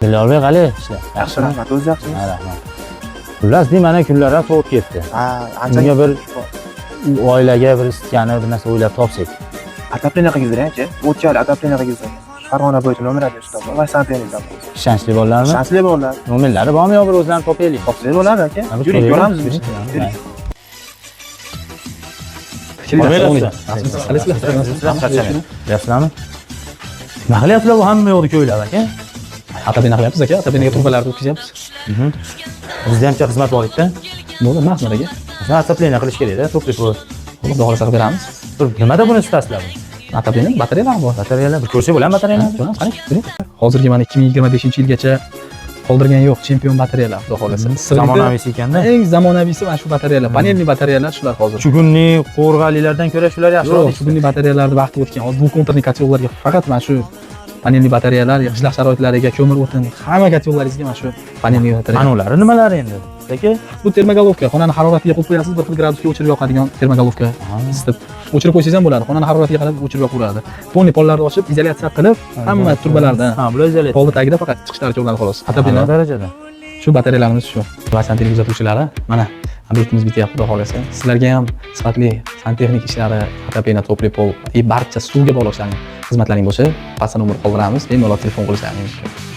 Dilorbek qalay ishlar? Yaxshi, rahmat. O'zi yaxshimi? Ha, rahmat. Xullas, mana kunlar ham sovib ketdi. Ha, ancha Bunga bir oilaga bir isitgani bir narsa o'ylab topsak. отопление qilgizdiring-chi. O'tgan отопление qilgizdiring. Farg'ona bo'yicha nomerlar berishdi. Va sanitariyadan. Ishonchli bolalarmi? Ishonchli bolalar. Nomerlari bormi yo bir o'zlarini topaylik? Topsangiz bo'ladi aka. Yuring, ko'ramiz biz. Yuring. Yaxshilarmi? Nima qilyapsizlar bu hamma yo'qni ko'ylab aka? Atabenaga qilyapmiz aka, atabenaga turbalarni o'tkazyapmiz. Bizda ham xizmat bor edi-da. Bo'ldi, mahmat aka. Bizga atapleniya qilish kerak-da, to'plik bo'lib. Xudo xolasa qilib beramiz. Nimada buni istasizlar? Atabenak batareyalar bor. Batareyalar bir ko'rsak bo'ladimi batareyalarni? Ko'ramiz, qarang. Hozirgi mana 2025-yilgacha qoldirgan yo'q chempion batareyalar, xudo xolasa. Zamonaviysi ekanda. Eng zamonaviysi mana shu batareyalar, panelli batareyalar shular hozir. Chugunli, qo'rg'alilardan ko'ra shular yaxshiroq. Yo'q, chugunli batareyalarni vaqti o'tgan. Hozir bu kontrni kategoriyalarga faqat mana shu panelli batareyalar, qishloq sharoitlariga, ko'mir o'tin, hamma kategoriyalaringizga mana shu panelli batareya. Mana ular nimalari endi? Aka, bu termogolovka, xonani haroratiga qo'yib qo'yasiz, 1 gradusga o'chirib yoqadigan termogolovka. Isitib o'chirib qo'ysangiz ham bo'ladi. Xonani haroratiga qarab o'chirib yoqaveradi. Polni pollarni ochib, izolyatsiya qilib, hamma turbalardan. Ha, bular izolyatsiya. Polni tagida faqat chiqishlari bo'ladi xolos. Atabenak darajada. Shu batareyalarimiz shu. Va santexnik kuzatuvchilari, mana obyektimiz bityapti, xudo xolasa. Sizlarga ham sifatli santexnik ishlari, atabenak, to'pli pol, barcha suvga bog'liq xizmatlaring bo'lsa, pastda nomer qoldiramiz, bemalol telefon qilishlaringiz mumkin.